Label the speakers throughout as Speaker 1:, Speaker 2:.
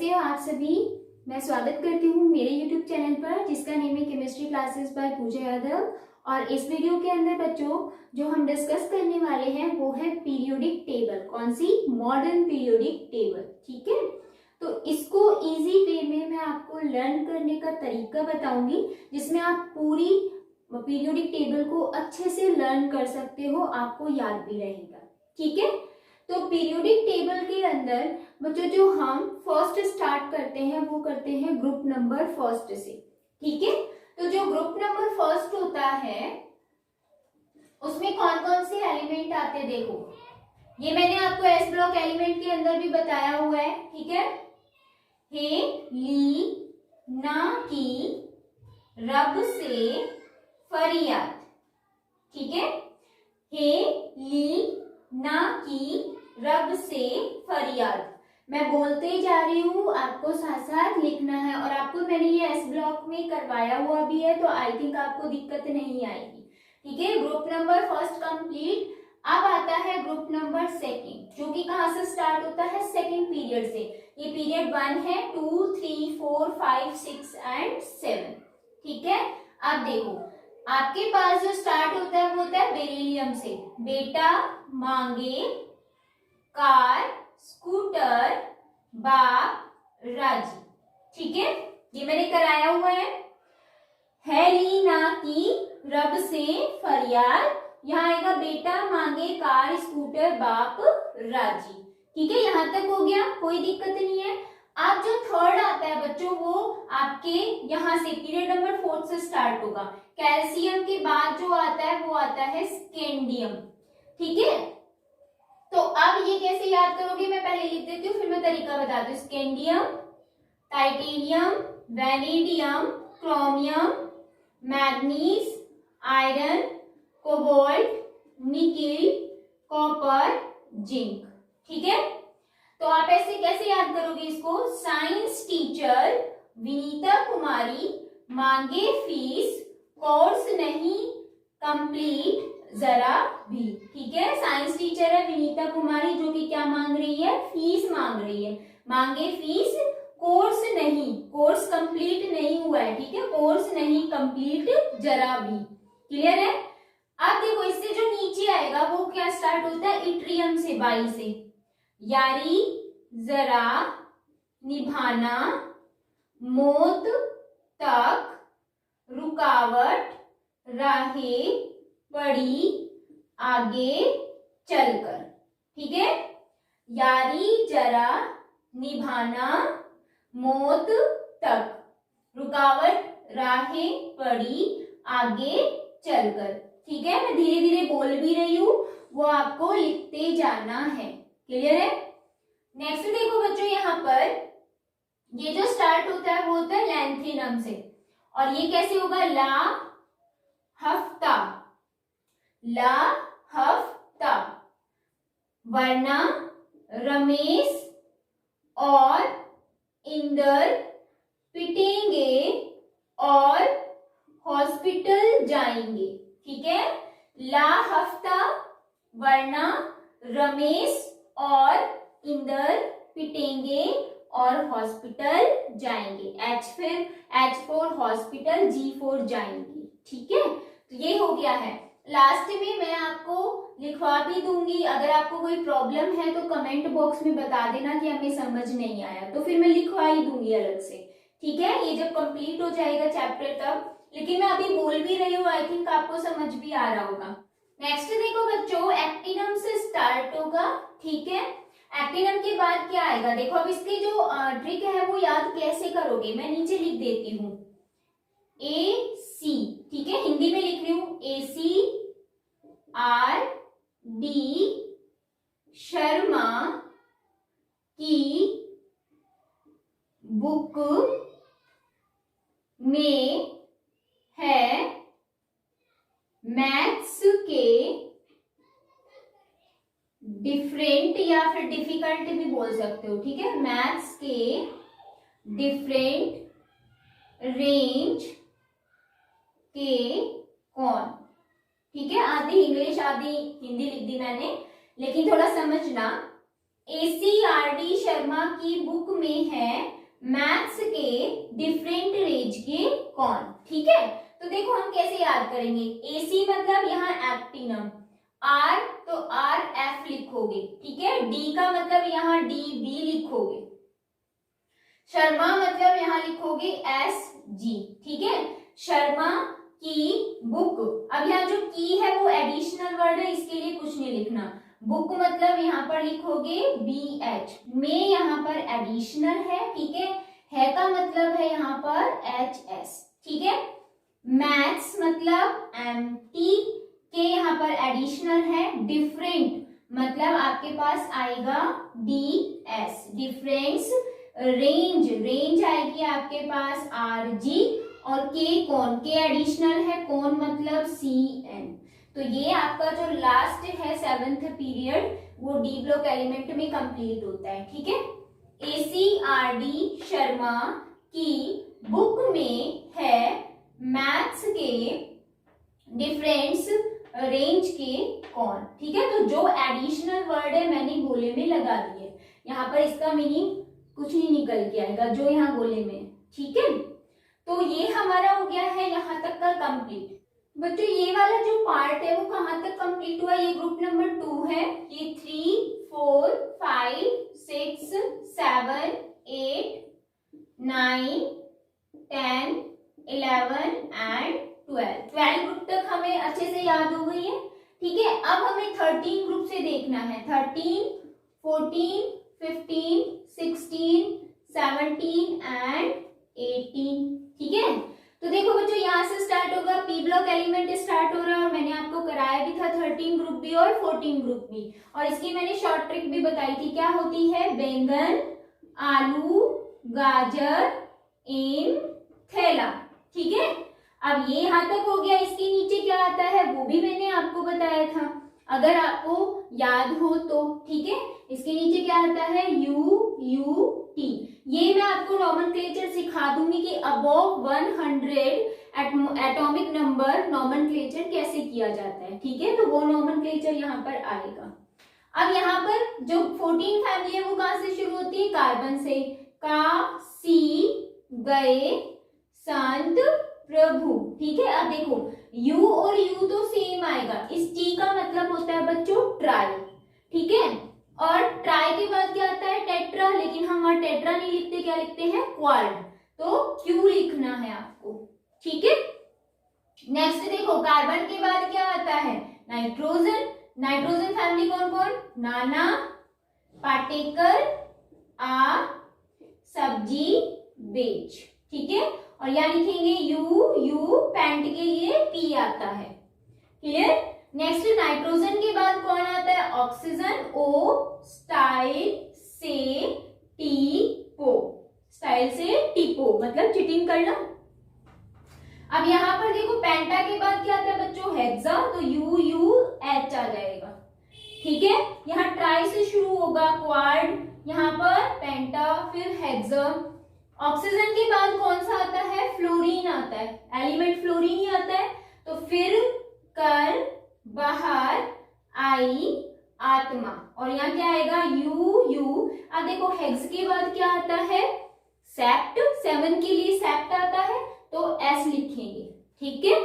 Speaker 1: कैसे हो आप सभी। मैं स्वागत करती हूँ मेरे YouTube चैनल पर जिसका नेम है केमिस्ट्री क्लासेस बाय पूजा यादव। और इस वीडियो के अंदर बच्चों जो हम डिस्कस करने वाले हैं वो है पीरियोडिक टेबल। कौन सी? Modern periodic table. ठीक है, तो इसको इजी वे में मैं आपको लर्न करने का तरीका बताऊंगी जिसमें आप पूरी पीरियोडिक टेबल को अच्छे से लर्न कर सकते हो, आपको याद भी रहेगा। ठीक है, तो पीरियोडिक टेबल के अंदर बच्चों जो हम फर्स्ट स्टार्ट करते हैं वो करते हैं ग्रुप नंबर फर्स्ट से। ठीक है, तो जो ग्रुप नंबर फर्स्ट होता है उसमें कौन कौन से एलिमेंट आते हैं देखो, ये मैंने आपको एस ब्लॉक एलिमेंट के अंदर भी बताया हुआ है। ठीक है, हे ली ना की रब से फरियाद। ठीक है, हे ली ना की रब से फरियाद। मैं बोलते जा रही हूँ, आपको साथ साथ लिखना है और आपको मैंने ये एस ब्लॉक में करवाया हुआ भी है तो आई थिंक आपको दिक्कत नहीं आएगी। ठीक है, ग्रुप नंबर फर्स्ट कंप्लीट। अब आता है ग्रुप नंबर सेकंड जो कि कहाँ से स्टार्ट होता है? सेकंड पीरियड से। ये पीरियड 1 है, 2, 3, 4, 5, 6 एंड 7। ठीक है, अब देखो आपके पास जो स्टार्ट होता है वो होता है बेरिलियम से। बेटा मांगे कार स्कूटर बाप राजी। ठीक है, ये मैंने कराया हुआ है लीना की रब से फरियाद। यहाँ आएगा बेटा मांगे कार स्कूटर बाप राजी। ठीक है, यहां तक हो गया, कोई दिक्कत नहीं है। अब जो थर्ड आता है बच्चों वो आपके यहाँ से पीरियड नंबर 4 से स्टार्ट होगा। कैल्शियम के बाद जो आता है वो आता है स्कैंडियम। ठीक है, तो अब ये कैसे याद करोगे मैं पहले लिख देती हूँ फिर मैं तरीका बताती हूँ। Scandium, titanium, vanadium, chromium, manganese, iron, cobalt, nickel, copper, zinc. ठीक है, तो आप ऐसे कैसे याद करोगे इसको? साइंस टीचर विनीता कुमारी मांगे फीस, कोर्स नहीं कंप्लीट जरा भी। ठीक है, साइंस टीचर है विनीता कुमारी जो कि क्या मांग रही है? फीस मांग रही है। मांगे फीस, कोर्स नहीं, कोर्स कंप्लीट नहीं हुआ है। ठीक है, कोर्स नहीं कंप्लीट जरा भी। क्लियर है? अब देखो इससे जो नीचे आएगा वो क्या स्टार्ट होता है? इट्रियम से, 22 से। यारी जरा निभाना, मौत तक रुकावट राहें पड़ी आगे चलकर। ठीक है, यारी जरा निभाना, मौत तक रुकावट राहें पड़ी आगे चलकर। ठीक है, मैं धीरे धीरे बोल भी रही हूँ, वो आपको लिखते जाना है। क्लियर है? नेक्स्ट देखो बच्चों, यहाँ पर ये जो स्टार्ट होता है वो होता है लैंथेनम से। और ये कैसे होगा? ला हफ्ता, ला हफ्ता। वरना रमेश और इंदर पिटेंगे और हॉस्पिटल जाएंगे। ठीक है, ला हफ्ता वरना रमेश और इंदर पिटेंगे और हॉस्पिटल जाएंगे। H for hospital, G for जाएंगे। ठीक है, तो ये हो गया है। लास्ट में मैं आपको लिखवा भी दूंगी, अगर आपको कोई प्रॉब्लम है तो कमेंट बॉक्स में बता देना कि हमें समझ नहीं आया तो फिर मैं लिखवा ही दूंगी अलग से। ठीक है, ये जब कंप्लीट हो जाएगा चैप्टर तब, लेकिन मैं अभी बोल भी रही हूँ, आई थिंक आपको समझ भी आ रहा होगा। नेक्स्ट देखो बच्चों, एक्टिनम से स्टार्ट होगा। ठीक है, एक्टिनम के बाद क्या आएगा देखो। अब इसकी जो ट्रिक है वो याद कैसे करोगे, मैं नीचे लिख देती हूँ। AC, ठीक है, हिंदी में लिख रही हूँ, ACRD शर्मा की बुक में है मैथ्स के डिफरेंट या फिर डिफिकल्ट भी बोल सकते हो। ठीक है, मैथ्स के डिफरेंट रेंज के कौन। ठीक है, आधी इंग्लिश आधी हिंदी लिख दी मैंने, लेकिन थोड़ा समझना। ACRD शर्मा की बुक में है मैथ्स के डिफरेंट रेंज के कौन। ठीक है, तो देखो हम कैसे याद करेंगे। AC मतलब यहाँ एक्टिनम, R तो RF लिखोगे, ठीक है। D का मतलब यहाँ DB लिखोगे, शर्मा मतलब यहाँ लिखोगे SG, ठीक है। शर्मा की बुक, अब यहाँ जो की है वो एडिशनल वर्ड है, इसके लिए कुछ नहीं लिखना। बुक मतलब यहाँ पर लिखोगे BH, में यहाँ पर एडिशनल है, ठीक है का मतलब है यहाँ पर HS, ठीक है। मैथ्स मतलब MT, के यहाँ पर एडिशनल है। डिफरेंट मतलब आपके पास आएगा DS, डिफरेंस। रेंज, रेंज आएगी आपके पास RG, और के कौन, के एडिशनल है, कौन मतलब CN। तो ये आपका जो लास्ट है 7th पीरियड, वो डी ब्लॉक एलिमेंट में कंप्लीट होता है, ठीक है। ACRD शर्मा की बुक में है मैथ्स के डिफरेंस रेंज के कौन, ठीक है। तो जो एडिशनल वर्ड है मैंने गोले में लगा दिए, यहाँ पर इसका मीनिंग कुछ नहीं निकल के आएगा जो यहाँ गोले में, ठीक है। तो ये हमारा हो गया है यहाँ तक का कंप्लीट। बच्चों ये वाला जो पार्ट है वो कहाँ तक कंप्लीट हुआ, ये ग्रुप नंबर 2 है। ये 3, 4, 5, 6, 7, 8, 9, 10, 11 एंड 12 ग्रुप तक हमें अच्छे से याद हो गई है, ठीक है। अब हमें 13 ग्रुप से देखना है, 13, 14, 15, 16, 17 एंड 18, ठीक है। तो देखो बच्चों यहाँ से स्टार्ट होगा, पी ब्लॉक एलिमेंट स्टार्ट हो रहा है, और मैंने आपको कराया भी था 13 ग्रुप भी और 14 ग्रुप भी, और इसकी मैंने शॉर्ट ट्रिक भी बताई थी, क्या होती है, बैंगन, आलू, गाजर इन थैला, ठीक है। अब ये यहाँ तक हो गया, इसके नीचे क्या आता है वो भी मैंने आपको बताया था, अगर आपको याद हो तो, ठीक है। इसके नीचे क्या आता है, UUT। ये मैं आपको नॉमेनक्लेचर सिखा दूंगी कि अबव 100 एटॉमिक नंबर नॉमेनक्लेचर कैसे किया जाता है, ठीक है। तो वो नॉमेनक्लेचर यहाँ पर आएगा। अब यहाँ पर जो 14 फैमिली है वो कहाँ से शुरू होती है, कार्बन से। का, सी, गए, संत, प्रभु, ठीक है। अब देखो U और U तो सेम आएगा, इस T का मतलब होता है बच्चों ट्राई, ठीक है। और ट्राई के बाद क्या आता है, टेट्रा, लेकिन हम वहां टेट्रा नहीं लिखते, क्या लिखते हैं, क्वाड, तो Q लिखना है आपको, ठीक है। नेक्स्ट देखो कार्बन के बाद क्या आता है, नाइट्रोजन। नाइट्रोजन फैमिली कौन कौन, नाना, पाटेकर, आ, सब्जी, बेच, ठीक है। और यहाँ लिखेंगे U पैंट के लिए P आता है, क्लियर। नेक्स्ट नाइट्रोजन के बाद कौन आता है, ऑक्सीजन, O, स्टाइल से टीपो, स्टाइल से टीपो मतलब चिटिंग करना। अब यहाँ पर देखो पेंटा के बाद क्या आता है बच्चों, हेक्सा, तो UUH आ जाएगा, ठीक है। यहाँ ट्राई से शुरू होगा, क्वाड, यहाँ पर पेंटा, फिर हेक्सा। ऑक्सीजन के बाद कौन सा आता है, फ्लोरीन आता है, एलिमेंट फ्लोरीन ही आता है, तो फिर कर, बाहर, आई, आत्मा, और यहाँ क्या आएगा, UU। अब देखो हेक्स के बाद क्या आता है, सेप्ट, 7 के लिए सेप्ट आता है, तो S लिखेंगे, ठीक है।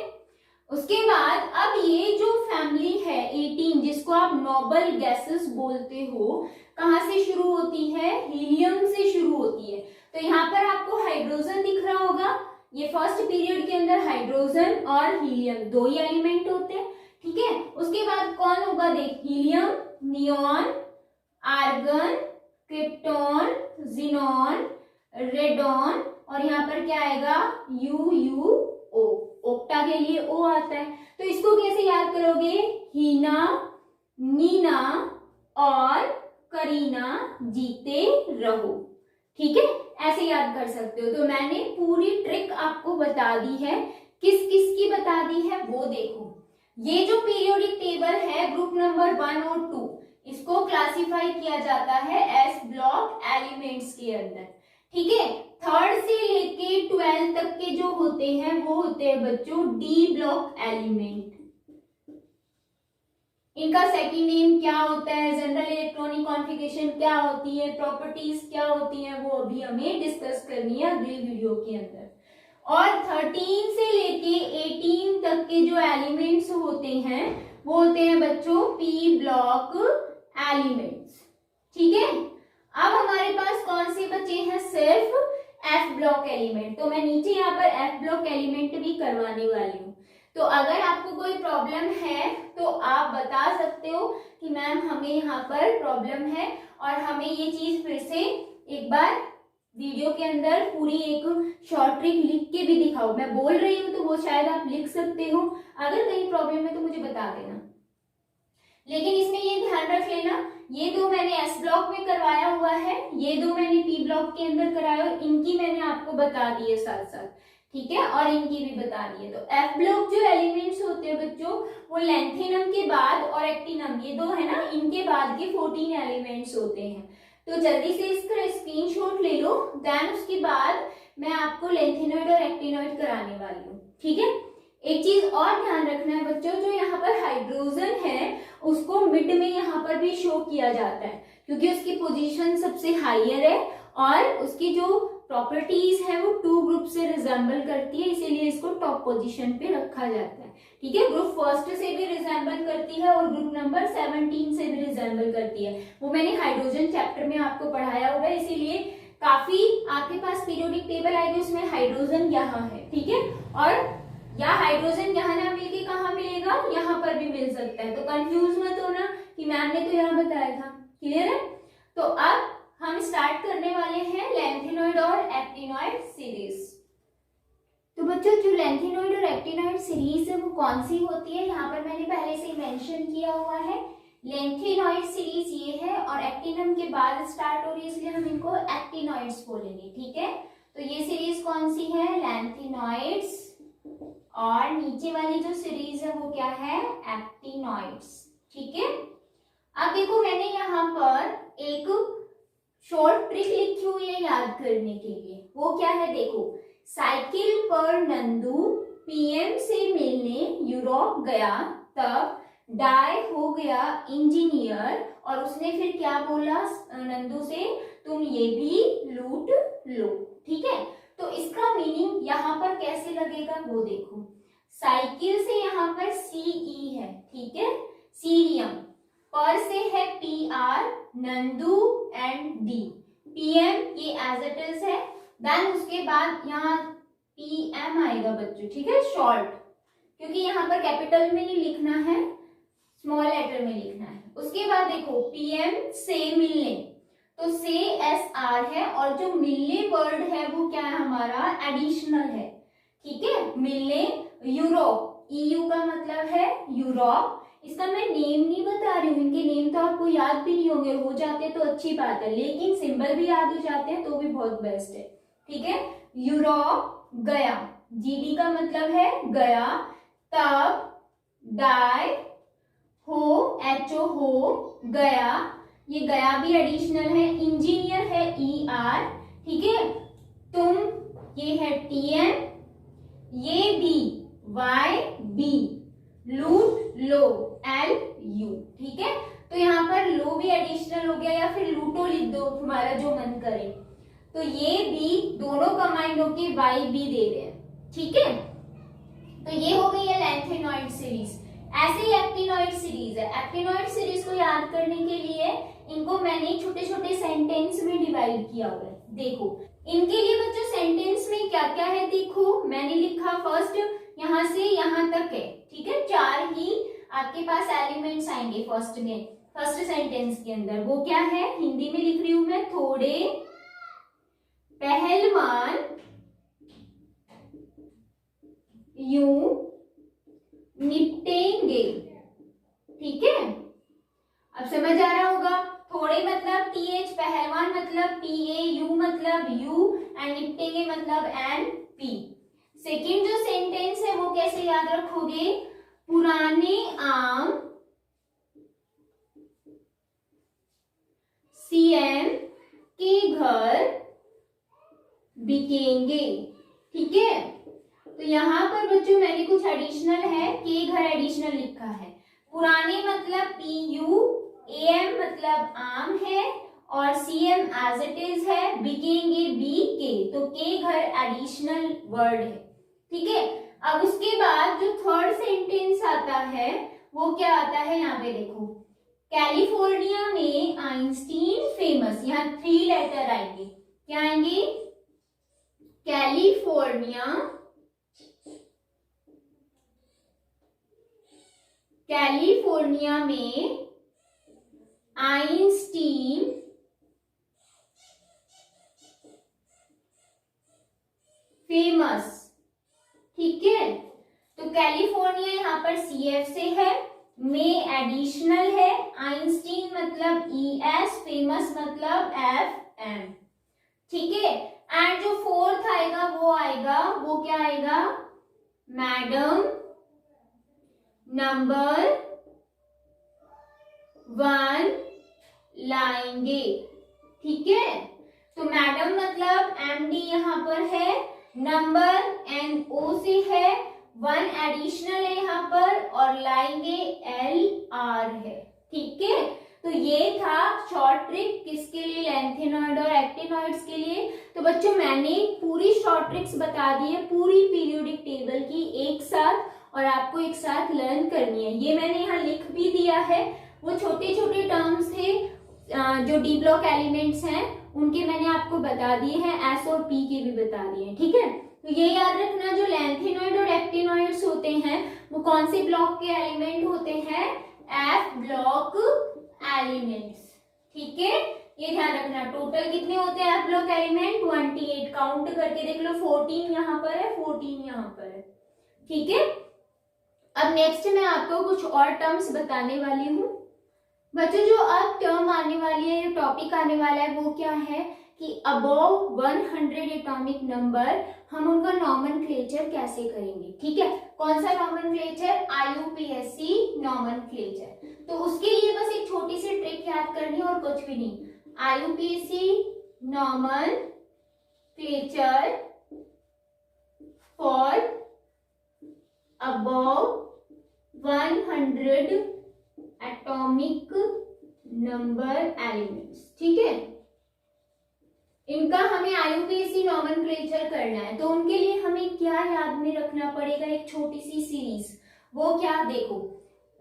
Speaker 1: उसके बाद अब ये जो फैमिली है 18, जिसको आप नोबल गैसेस बोलते हो, कहाँ से शुरू होती है, हीलियम से शुरू होती है। तो यहाँ पर आपको हाइड्रोजन दिख रहा होगा, ये फर्स्ट पीरियड के अंदर हाइड्रोजन और हीलियम 2 ही एलिमेंट होते हैं, ठीक है। उसके बाद कौन होगा, देख, helium, neon, argon, krypton, xenon, radon, और यहाँ पर क्या आएगा, UUO, ओक्टा के लिए O आता है। तो इसको कैसे याद करोगे, हीना, नीना और करीना जीते रहो, ठीक है, ऐसे याद कर सकते हो। तो मैंने पूरी ट्रिक आपको बता दी है, किस किस की बता दी है वो देखो। ये जो पीरियोडिक टेबल है ग्रुप नंबर 1 और 2, इसको क्लासिफाई किया जाता है एस ब्लॉक एलिमेंट्स के अंदर, ठीक है। 3rd से लेके 12 तक के जो होते हैं वो होते हैं बच्चों डी ब्लॉक एलिमेंट। इनका सेकंड नेम क्या होता है, जनरल इलेक्ट्रॉनिक कॉन्फ़िगरेशन क्या होती है, प्रॉपर्टीज क्या होती हैं, वो अभी हमें डिस्कस करनी है अगली वीडियो के अंदर। और 13 से लेके 18 तक के जो एलिमेंट्स होते हैं वो होते हैं बच्चों पी ब्लॉक एलिमेंट्स। ठीक है, अब हमारे पास कौन से बचे हैं, सिर्फ एफ ब्लॉक एलिमेंट। तो मैं नीचे यहाँ पर एफ ब्लॉक एलिमेंट भी करवाने वाली हूँ। तो अगर आपको कोई प्रॉब्लम है तो आप बता सकते हो कि मैम हमें यहाँ पर प्रॉब्लम है और हमें ये चीज फिर से एक बार वीडियो के अंदर पूरी एक शॉर्ट ट्रिक लिख के भी दिखाओ। मैं बोल रही हूँ तो वो शायद आप लिख सकते हो, अगर कहीं प्रॉब्लम है तो मुझे बता देना। लेकिन इसमें ये ध्यान रख लेना, ये दो मैंने एस ब्लॉक में करवाया हुआ है, ये दो मैंने पी ब्लॉक के अंदर कराया और इनकी मैंने आपको बता दी है साथ साथ, ठीक है, और इनकी भी बता दी है। तो एफ ब्लॉक जो एलिमेंट्स होते हैं बच्चों वो लेंथेनम के बाद और एक्टिनम, ये दो है ना, इनके बाद के 14 एलिमेंट्स होते हैं। तो जल्दी से इसका स्क्रीनशॉट ले लो, देन उसके बाद मैं आपको लेंथेनॉइड और एक्टिनॉइड कराने वाली हूँ। ठीक है, एक चीज और ध्यान रखना है बच्चों, जो यहाँ पर हाइड्रोजन है उसको मिड में यहाँ पर भी शो किया जाता है क्योंकि उसकी पोजीशन सबसे हाईयर है और उसकी जो प्रॉपर्टीज है वो 2 ग्रुप से रिजेंबल करती है, इसीलिए इसको टॉप पोजीशन पे रखा जाता है। ठीक है, ग्रुप फर्स्ट से भी रिजेंबल करती है और ग्रुप नंबर 17 से भी रिजेंबल करती है। वो मैंने हाइड्रोजन चैप्टर में आपको पढ़ाया हुआ है, इसीलिए काफी आपके पास पीरियोडिक टेबल आएगी उसमें हाइड्रोजन यहाँ है। ठीक है, और या हाइड्रोजन यहाँ ना मिलके कहाँ मिलेगा, यहाँ पर भी मिल सकता है। तो कंफ्यूज मत होना कि मैम ने तो यहाँ बताया था। क्लियर है? तो अब हम स्टार्ट करने वाले हैं लेंथेनॉइड और एक्टिनॉइड सीरीज। तो बच्चों जो लेंथेनॉइड और एक्टिनॉइड सीरीज है वो कौन सी होती है, यहाँ पर मैंने पहले से मेंशन किया हुआ है। लेंथेनॉइड सीरीज ये है और एक्टिनम के बाद स्टार्ट हो रही है इसलिए हम इनको एक्टिनॉइड्स बोलेंगे। ठीक है, तो ये सीरीज कौन सी है, लेंथेनॉइड्स, और नीचे वाली जो सीरीज है वो क्या है, एक्टिनॉइड्स। ठीक है, अब देखो मैंने यहाँ पर एक शॉर्ट ट्रिक लिखी हुई है याद करने के लिए, वो क्या है देखो, साइकिल पर नंदू पीएम से मिलने यूरोप गया, तब डाई हो गया इंजीनियर और उसने फिर क्या बोला नंदू से, तुम ये भी लूट लो। ठीक है, तो इसका मीनिंग यहाँ पर कैसे लगेगा वो देखो, साइकिल से यहाँ पर सीई है, ठीक है, सीरियम, पर से है PR, Nandu and D, PM ये एज इट इज है, देन उसके बाद यहाँ पीएम आएगा बच्चों। ठीक है, शॉर्ट, क्योंकि यहाँ पर कैपिटल में नहीं लिखना है, स्मॉल लेटर में लिखना है। उसके बाद देखो पीएम से मिलने, तो से एस आर है और जो मिलने वर्ड है वो क्या है हमारा, एडिशनल है। ठीक है, मिलने यूरोप, ईयू का मतलब है यूरोप। इसका मैं नेम नहीं बता रही हूँ, इनके नेम तो आपको याद भी नहीं होंगे, हो जाते तो अच्छी बात है, लेकिन सिंबल भी याद हो जाते हैं तो भी बहुत बेस्ट है। ठीक है, यूरोप गया, जीडी का मतलब है गया, तब डाई हो, एचओ हो, गया, ये गया भी एडिशनल है, इंजीनियर है ई आर, ठीक है, तुम ये है टीएम, ये भी वाई बी, लूट लो एल यू। ठीक है, तो यहाँ पर लो भी एडिशनल हो गया या फिर लूटो लिख दो तुम्हारा जो मन करे, तो ये भी दोनों कंबाइंड होके वाई बी दे रहे हैं। ठीक है, तो ये हो गई है लेंथेनॉइड सीरीज। ऐसे ही एक्टिनॉइड सीरीज है, एक्टिनॉइड सीरीज को याद करने के लिए इनको मैंने छोटे छोटे सेंटेंस में डिवाइड किया हुआ है। देखो इनके लिए बच्चों सेंटेंस में क्या क्या है, देखो मैंने लिखा फर्स्ट यहाँ से यहाँ तक है। ठीक है, 4 ही आपके पास एलिमेंट्स आएंगे फर्स्ट में, फर्स्ट सेंटेंस के अंदर। वो क्या है, हिंदी में लिख रही हूं मैं, थोड़े पहलवान यूं निपटेंगे। ठीक है, अब समझ आ रहा होगा, थोड़े मतलब टीएच, पहलवान मतलब पीए, यू मतलब यू एंड निपटेंगे मतलब एन पी। सेकेंड जो सेंटेंस है वो कैसे याद रखोगे, पुराने आम सीएम के घर बिकेंगे। ठीक है, तो यहाँ पर बच्चों मैंने कुछ एडिशनल है, के घर एडिशनल लिखा है, पुराने मतलब PU, AM मतलब आम है और CM एज इट इज है, बिकेंगे BK, तो K घर एडिशनल वर्ड है, ठीक है। अब उसके बाद जो थर्ड सेंटेंस आता है वो क्या आता है, यहाँ पे देखो, कैलिफोर्निया में आइंस्टीन फेमस, यहाँ 3 लेटर आएंगे, क्या आएंगे, कैलिफोर्निया, कैलिफोर्निया में आइंस्टीन फेमस, ठीक है। तो कैलिफोर्निया यहाँ पर CF से है, में एडिशनल है, आइंस्टीन मतलब ES, फेमस मतलब FM, ठीक है। एंड जो फोर्थ आएगा वो क्या आएगा, मैडम नंबर 1 लाएंगे, ठीक है। तो मैडम मतलब MD यहाँ पर है, नंबर NO से है, 1 एडिशनल है यहाँ पर और लाएंगे LR है, ठीक है। तो ये था शॉर्ट ट्रिक किसके लिए, लेंथेनॉइड और एक्टिनॉइड्स के लिए। तो बच्चों मैंने पूरी शॉर्ट ट्रिक्स बता दी है पूरी पीरियोडिक टेबल की एक साथ, और आपको एक साथ लर्न करनी है। ये मैंने यहाँ लिख भी दिया है, वो छोटे छोटे टर्म्स थे जो डी ब्लॉक एलिमेंट्स हैं उनके मैंने आपको बता दिए हैं, S और P के भी बता दिए हैं, ठीक है। तो ये याद रखना, जो लेंथेनॉइड और एक्टिनॉइड्स होते हैं वो कौन से ब्लॉक के एलिमेंट होते हैं, F ब्लॉक एलिमेंट्स, ठीक है। ये ध्यान रखना। टोटल कितने होते हैं F ब्लॉक एलिमेंट, 28, काउंट करके देख लो, 14 यहाँ पर है, 14 यहाँ पर है, ठीक है। अब नेक्स्ट मैं आपको कुछ और टर्म्स बताने वाली हूँ बच्चों। जो अब टर्म आने वाली है, जो टॉपिक आने वाला है वो क्या है कि अबव 100 एटॉमिक नंबर हम उनका नॉमेनक्लेचर कैसे करेंगे, ठीक है। कौन सा नॉमेनक्लेचर, IUPAC नॉमेनक्लेचर। तो उसके लिए बस एक छोटी सी ट्रिक याद करनी और कुछ भी नहीं, IUPAC nomenclature for above 100 atomic number elements, ठीक है। इनका हमें IUPAC नॉमेनक्लेचर करना है, तो उनके लिए हमें क्या याद में रखना पड़ेगा, एक छोटी सी सीरीज। वो क्या, देखो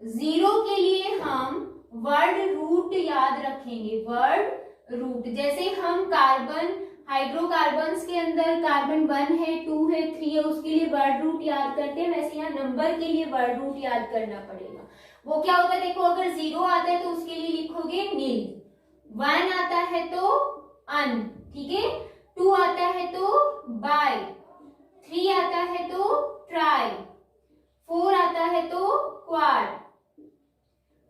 Speaker 1: 0 के लिए हम वर्ड रूट याद रखेंगे, वर्ड रूट। जैसे हम कार्बन, हाइड्रोकार्बन्स के अंदर कार्बन 1 है, 2 है, 3 है, उसके लिए वर्ड रूट याद करते हैं, वैसे यहाँ नंबर के लिए वर्ड रूट याद करना पड़ेगा। वो क्या होता है, देखो अगर 0 आता है तो उसके लिए लिखोगे नील, 1 आता है तो अन, ठीक है, 2 आता है तो बाय, 3 आता है तो ट्राई, 4 आता है तो क्वाड,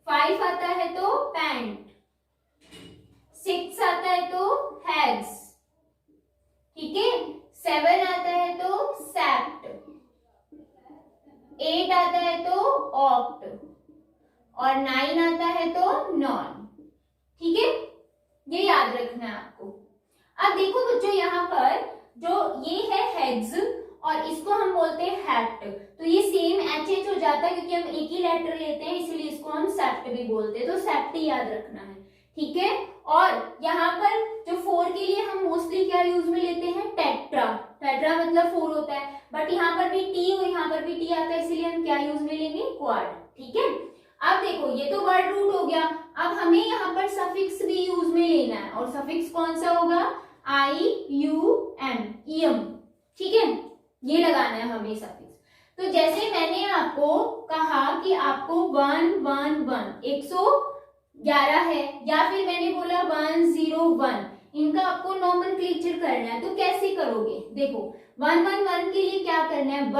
Speaker 1: 5 आता है तो पैंट, 6 आता है तो हेक्स, ठीक है, 7 आता है तो सेप्ट, 8 आता है तो ऑक्ट और 9 आता है तो नॉन, ठीक है। ये याद रखना है आपको। अब देखो बच्चों यहाँ पर जो ये है हेक्स और इसको हम बोलते हैं हेप्ट, तो ये सेम HH हो जाता है क्योंकि हम एक ही लेटर लेते हैं, इसलिए इसको हम सेप्ट भी बोलते हैं, तो सेप्ट याद रखना है, ठीक है। और यहाँ पर जो 4 के लिए हम मोस्टली क्या यूज में लेते हैं, टेट्रा, टेट्रा मतलब 4 होता है, बट यहाँ पर भी T और यहाँ पर भी T आता है, इसलिए हम क्या यूज में लेंगे, क्वाड, ठीक है। अब देखो ये तो वर्ड रूट हो गया, अब हमें यहाँ पर सफिक्स भी यूज में लेना है, और सफिक्स कौन सा होगा, IUM, इयम, ठीक है, ये लगाना है हमें सफिक्स। तो जैसे मैंने आपको कहा कि आपको 111 111 है, या फिर मैंने बोला 101, इनका आपको नॉमेनक्लेचर करना है, तो कैसे करोगे, देखो 111 के लिए क्या करना है,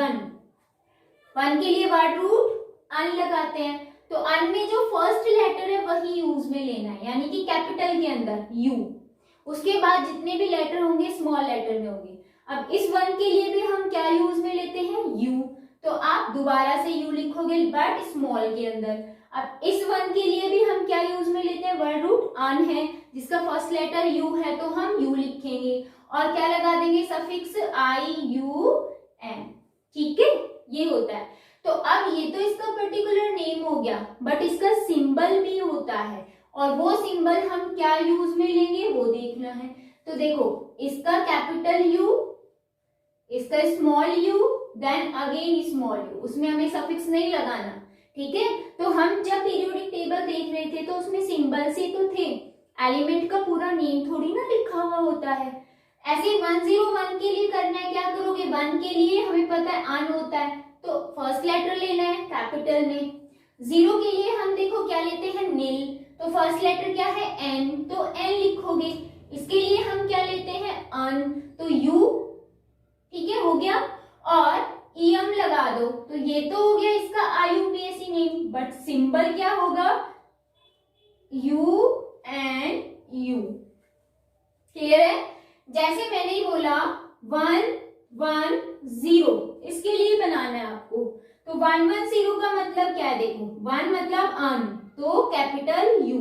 Speaker 1: 1 के लिए वर्ड रूट अन लगाते हैं, तो अन में जो फर्स्ट लेटर है वही यूज में लेना है, यानी कि कैपिटल के अंदर U, उसके बाद जितने भी लेटर होंगे स्मॉल लेटर में होंगे। अब इस 1 के लिए भी हम क्या यूज में लेते हैं, U, तो आप दोबारा से U लिखोगे बट स्मॉल के अंदर। अब इस 1 के लिए भी हम क्या यूज में लेते हैं, वर्ड रूट अन है, जिसका फर्स्ट लेटर U है तो हम U लिखेंगे और क्या लगा देंगे, सफिक्स IUM, ठीक है, ये होता है। तो तो अब ये तो इसका पर्टिकुलर नेम हो गया, बट इसका सिंबल भी होता है, और वो सिंबल हम क्या यूज में लेंगे वो देखना है। तो देखो, इसका कैपिटल यू, इसका small U, then again small U, उसमें हमें सफिक्स नहीं लगाना, ठीक है। तो हम जब पीरियोडिक टेबल देख रहे थे तो उसमें सिंबल्स ही तो थे, एलिमेंट का पूरा नेम थोड़ी ना लिखा हुआ होता है। ऐसे 101 के लिए करना है, क्या करोगे, 1 के लिए हमें पता है अन होता है, तो फर्स्ट लेटर लेना है कैपिटल में। 0 के लिए हम देखो क्या लेते हैं, नील, तो फर्स्ट लेटर क्या है, एन, तो एन लिखोगे। इसके लिए हम क्या लेते हैं, अन, तो यू, ठीक है, हो गया। और ईएम लगा दो, तो ये तो हो गया इसका आईयूपीएसी नेम, बट सिंबल क्या होगा, यू एंड यू। क्लियर है? जैसे मैंने ही बोला 110, इसके लिए बनाना है आपको। तो 110 का मतलब क्या है, देखो 1 मतलब अन, तो कैपिटल यू,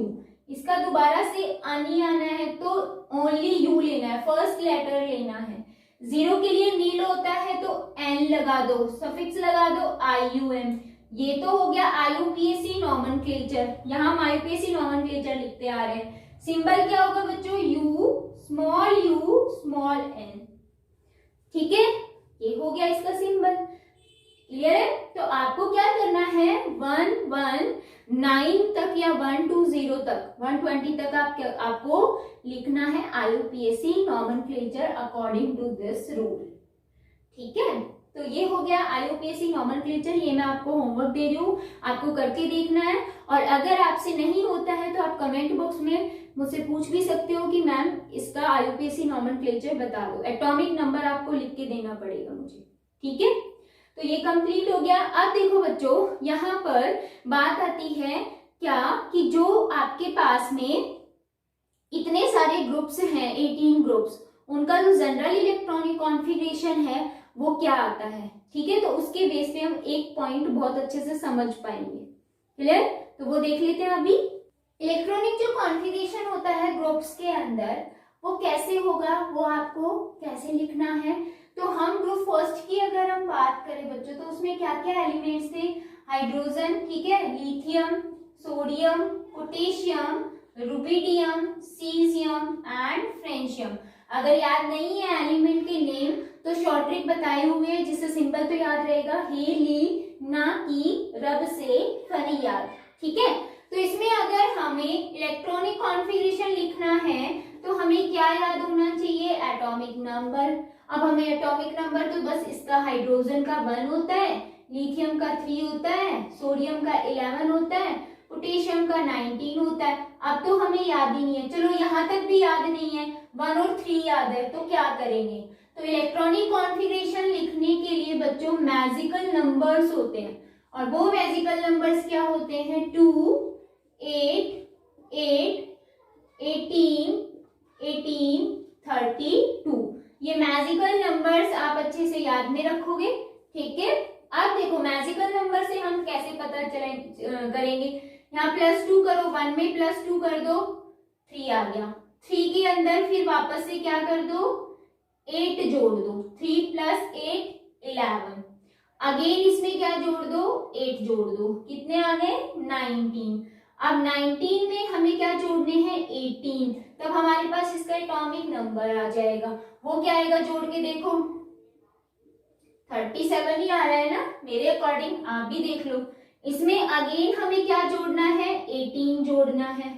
Speaker 1: इसका दोबारा से अन ही आना है, तो ओनली यू लेना है, फर्स्ट लेटर लेना है। 0 के लिए नील होता है तो एन लगा दो, सफिक्स लगा दो IUM। ये तो हो गया आईयूपीएसी नॉमेनक्लेचर, यहाँ हम आईयूपीएसी नॉमेनक्लेचर लिखते आ रहे हैं। सिंबल क्या होगा बच्चों, यू स्मॉल एन, ठीक है, ये हो गया इसका सिंबल। क्लियर है? तो आपको क्या करना है, 119 तक या 120 तक, 120 तक आपको लिखना है IUPAC nomenclature according to this rule, ठीक है। तो ये हो गया आईयूपीएसी नॉमेनक्लेचर, ये मैं आपको होमवर्क दे रही हूँ, आपको करके देखना है। और अगर आपसे नहीं होता है तो आप कमेंट बॉक्स में मुझसे पूछ भी सकते हो कि मैम इसका आईयूपीएसी नॉमेनक्लेचर बता दो, एटॉमिक नंबर आपको लिख के देना पड़ेगा मुझे, ठीक है। तो ये कंप्लीट हो गया। अब देखो बच्चों, यहाँ पर बात आती है क्या, कि जो आपके पास में इतने सारे ग्रुप्स हैं, 18 ग्रुप्स, उनका जो जनरल इलेक्ट्रॉनिक कॉन्फ़िगरेशन है वो क्या आता है, ठीक है। तो उसके बेस पे हम एक पॉइंट बहुत अच्छे से समझ पाएंगे। क्लियर? तो वो देख लेते हैं अभी। इलेक्ट्रॉनिक जो कॉन्फ़िगरेशन होता है ग्रुप्स के अंदर, वो कैसे होगा, वो आपको कैसे लिखना है। तो हम ग्रुप फर्स्ट की अगर हम बात करें बच्चों, तो उसमें क्या क्या एलिमेंट्स थे, हाइड्रोजन, ठीक है, lithium, sodium, potassium, rubidium, caesium and francium. अगर याद नहीं है एलिमेंट के नेम तो शॉर्ट ट्रिक बताए हुए हैं, जिससे सिंबल तो याद रहेगा, हेली, ना की, रब से फरियाद, ठीक है। तो इसमें अगर हमें इलेक्ट्रॉनिक कॉन्फ़िगरेशन लिखना है तो हमें क्या याद होना चाहिए, एटॉमिक नंबर। अब हमें एटॉमिक नंबर तो बस इसका हाइड्रोजन का 1 होता है, लिथियम का 3 होता है, सोडियम का 11 होता है, पोटेशियम का 19 होता है। अब तो हमें याद ही नहीं है, चलो यहाँ तक भी याद नहीं है, 1 और 3 याद है, तो क्या करेंगे। तो इलेक्ट्रॉनिक कॉन्फ़िगरेशन लिखने के लिए बच्चों मैजिकल नंबर्स होते हैं, और वो मैजिकल नंबर्स क्या होते हैं, 2, 8, 8, 18, 18, 32। ये मैजिकल नंबर्स आप अच्छे से याद में रखोगे, ठीक है। अब देखो मैजिकल नंबर से हम कैसे पता करेंगे, यहाँ +2 करो, 1 में +2 कर दो, 3 आ गया। 3 के अंदर फिर वापस से क्या कर दो, 8 जोड़ दो, 3 + 8 11। अगेन इसमें क्या जोड़ दो, 8 जोड़ दो, कितने आ गए, 19। अब 19 में हमें क्या जोड़ने हैं, 18, तब हमारे पास इसका एटॉमिक नंबर आ जाएगा। वो क्या आएगा, जोड़ के देखो, 37 ही आ रहा है ना, मेरे अकॉर्डिंग आप भी देख लो। इसमें अगेन हमें क्या जोड़ना है, 18 जोड़ना है,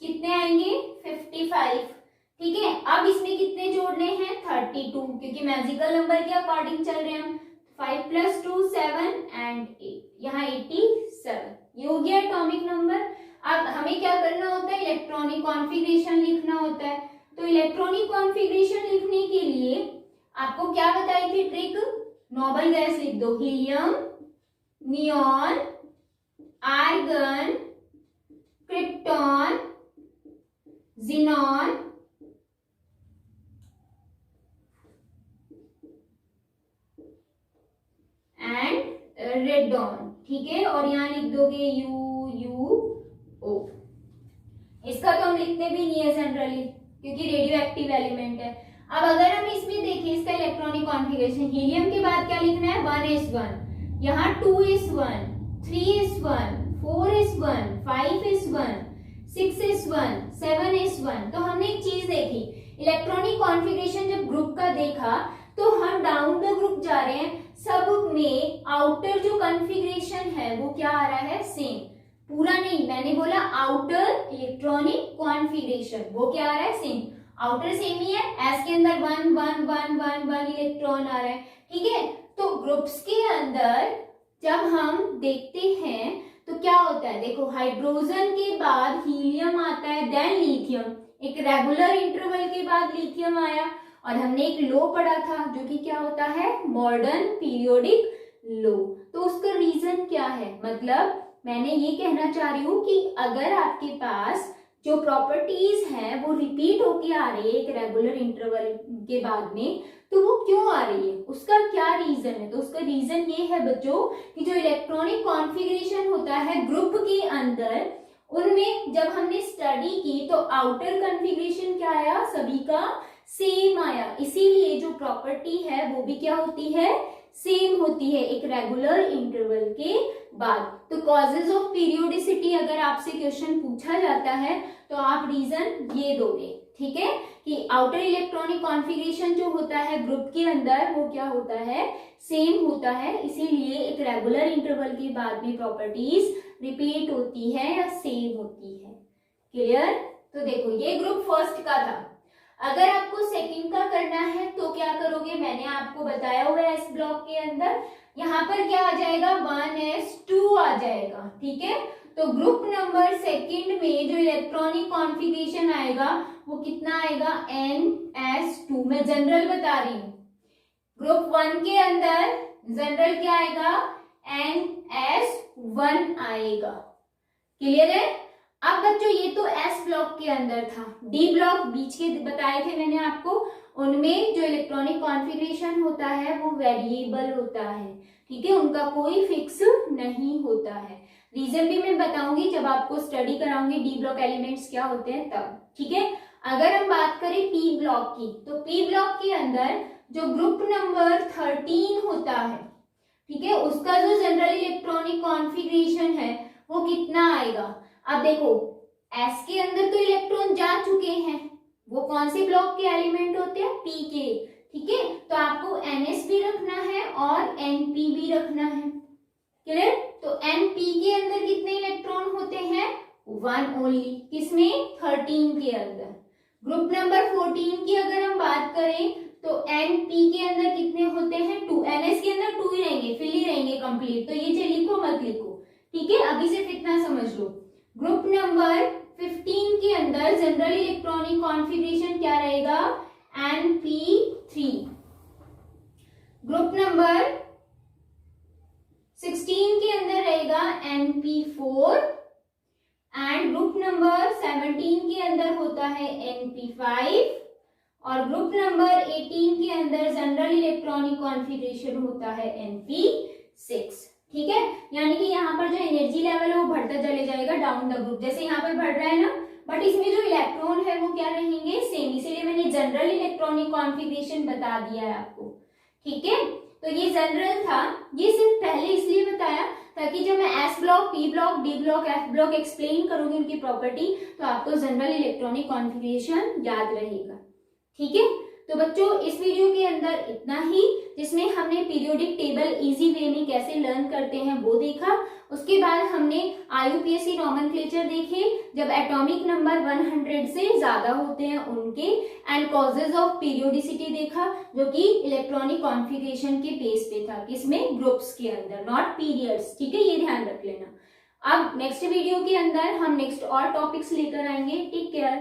Speaker 1: कितने आएंगे, 55, ठीक है। अब इसमें कितने जोड़ने हैं, 32, क्योंकि मैजिकल नंबर के अकॉर्डिंग चल रहे हैं हम। 5 + 2 7 एंड 8, यहाँ 87, ये हो गया एटॉमिक नंबर। अब हमें क्या करना होता है, इलेक्ट्रॉनिक कॉन्फ़िगरेशन लिखना होता है। तो इलेक्ट्रॉनिक कॉन्फ़िगरेशन लिखने के लिए आपको क्या बताई थी ट्रिक, नोबल गैस लिख दो, helium, neon, argon, krypton, xenon, and radon, ठीक है। और यहाँ लिख दोगे UuO। इसका तो हम लिखते भी नहीं है जनरली, क्योंकि रेडियो एक्टिव एलिमेंट है। अब अगर हम इसमें देखें, इसका इलेक्ट्रॉनिक कॉन्फ़िगरेशन। हीलियम के बाद क्या लिखना है, 1s1, यहाँ 2s1, 3s1, 4s1, 5s1, 6s1, 7s1। तो हमने एक चीज देखी, इलेक्ट्रॉनिक कॉन्फ़िगरेशन जब ग्रुप का देखा तो हम डाउन द ग्रुप जा रहे हैं, सब में आउटर जो कॉन्फ़िगरेशन है वो क्या आ रहा है, सेम। पूरा नहीं, मैंने बोला आउटर इलेक्ट्रॉनिक कॉन्फ़िगरेशन वो क्या आ रहा है, सेम। आउटर सेम ही है, एस के अंदर 1 1 1 1 1 इलेक्ट्रॉन आ रहा है, ठीक है। तो ग्रुप्स के अंदर जब हम देखते हैं तो क्या होता है, देखो हाइड्रोजन के बाद हीलियम आता है, देन लिथियम, एक रेगुलर इंटरवल के बाद लिथियम आया, और हमने एक लो पढ़ा था जो कि क्या होता है, मॉडर्न पीरियोडिक लो। तो उसका रीजन क्या है, मतलब मैंने ये कहना चाह रही हूँ कि अगर आपके पास जो प्रॉपर्टीज हैं वो रिपीट होके आ रही है एक रेगुलर इंटरवल के बाद में, तो वो क्यों आ रही है, उसका क्या रीजन है। तो उसका रीजन ये है बच्चों कि जो इलेक्ट्रॉनिक कॉन्फ़िगरेशन होता है ग्रुप के अंदर, उनमें जब हमने स्टडी की तो आउटर कॉन्फ़िगरेशन क्या आया, सभी का सेम आया, इसीलिए जो प्रॉपर्टी है वो भी क्या होती है, सेम होती है एक रेगुलर इंटरवल के बाद। तो कॉजेज ऑफ पीरियोडिसिटी अगर आपसे क्वेश्चन पूछा जाता है तो आप रीजन ये दोगे, ठीक है, कि आउटर इलेक्ट्रॉनिक कॉन्फ़िगरेशन जो होता है ग्रुप के अंदर वो क्या होता है, सेम होता है, इसीलिए एक रेगुलर इंटरवल के बाद में प्रॉपर्टीज रिपीट होती है या सेम होती है। क्लियर। तो देखो ये ग्रुप फर्स्ट का था। अगर आपको सेकंड का करना है तो क्या करोगे, मैंने आपको बताया हुआ है एस ब्लॉक के अंदर, यहाँ पर क्या आ जाएगा, 1s2 आ जाएगा, ठीक है। तो ग्रुप नंबर सेकंड में जो इलेक्ट्रॉनिक कॉन्फ़िगरेशन आएगा वो कितना आएगा, ns2। मैं जनरल बता रही हूँ, ग्रुप 1 के अंदर जनरल क्या आएगा, ns1 आएगा। क्लियर है। अब बच्चों ये तो एस ब्लॉक के अंदर था, डी ब्लॉक बीच के बताए थे मैंने आपको, उनमें जो इलेक्ट्रॉनिक कॉन्फ़िगरेशन होता है वो वेरिएबल होता है, ठीक है, उनका कोई फिक्स नहीं होता है। रीजन भी मैं बताऊंगी जब आपको स्टडी कराऊंगी डी ब्लॉक एलिमेंट्स क्या होते हैं तब, ठीक है। अगर हम बात करें पी ब्लॉक की, तो पी ब्लॉक के अंदर जो ग्रुप नंबर 13 होता है, ठीक है, उसका जो जनरल इलेक्ट्रॉनिक कॉन्फ़िगरेशन है वो कितना आएगा। अब देखो एस के अंदर तो इलेक्ट्रॉन जा चुके हैं, वो कौन से ब्लॉक के एलिमेंट होते हैं, पी के, ठीक है। तो आपको ns भी रखना है और np भी रखना है। क्लियर। तो np के अंदर कितने इलेक्ट्रॉन होते हैं, 1 ओनली, किसमें, 13 के अंदर। ग्रुप नंबर 14 की अगर हम बात करें तो np के अंदर कितने होते हैं, 2। ns के अंदर 2 ही रहेंगे, फिल ही रहेंगे कंप्लीट, तो ये जो लिखो मत लिखो, ठीक है, अभी सिर्फ इतना समझ लो। ग्रुप नंबर 15 के अंदर जनरल इलेक्ट्रॉनिक कॉन्फ़िगरेशन क्या रहेगा, np3। ग्रुप नंबर 16 के अंदर रहेगा np4 एंड ग्रुप नंबर 17 के अंदर होता है np5 और ग्रुप नंबर 18 के अंदर जनरल इलेक्ट्रॉनिक कॉन्फ़िगरेशन होता है np6, ठीक है। यानी कि यहाँ पर जो एनर्जी लेवल है वो बढ़ता चले जाएगा डाउन द ग्रुप, जैसे यहाँ पर बढ़ रहा है ना, बट इसमें जो इलेक्ट्रॉन है वो क्या रहेंगे, सेम, इसीलिए मैंने जनरल इलेक्ट्रॉनिक कॉन्फ़िगरेशन बता दिया है आपको, ठीक है। तो ये जनरल था, ये सिर्फ पहले इसलिए बताया ताकि जब मैं S block, P block, D block, F block explain करूंगी उनकी प्रॉपर्टी तो आपको जनरल इलेक्ट्रॉनिक कॉन्फ़िगरेशन याद रहेगा, ठीक है। तो बच्चों इस वीडियो के अंदर इतना ही, जिसमें हमने पीरियोडिक टेबल इजी वे में कैसे लर्न करते हैं वो देखा। उसके बाद हमने IUPAC नॉमेनक्लेचर देखे जब एटॉमिक नंबर 100 से ज्यादा होते हैं उनके, एंड कॉजेज ऑफ पीरियोडिसिटी देखा जो कि इलेक्ट्रॉनिक कॉन्फ़िगरेशन के बेस पे था, किसमें, ग्रुप्स के अंदर, नॉट पीरियड्स, ठीक है, ये ध्यान रख लेना। अब नेक्स्ट वीडियो के अंदर हम नेक्स्ट और टॉपिक्स लेकर आएंगे। Take care.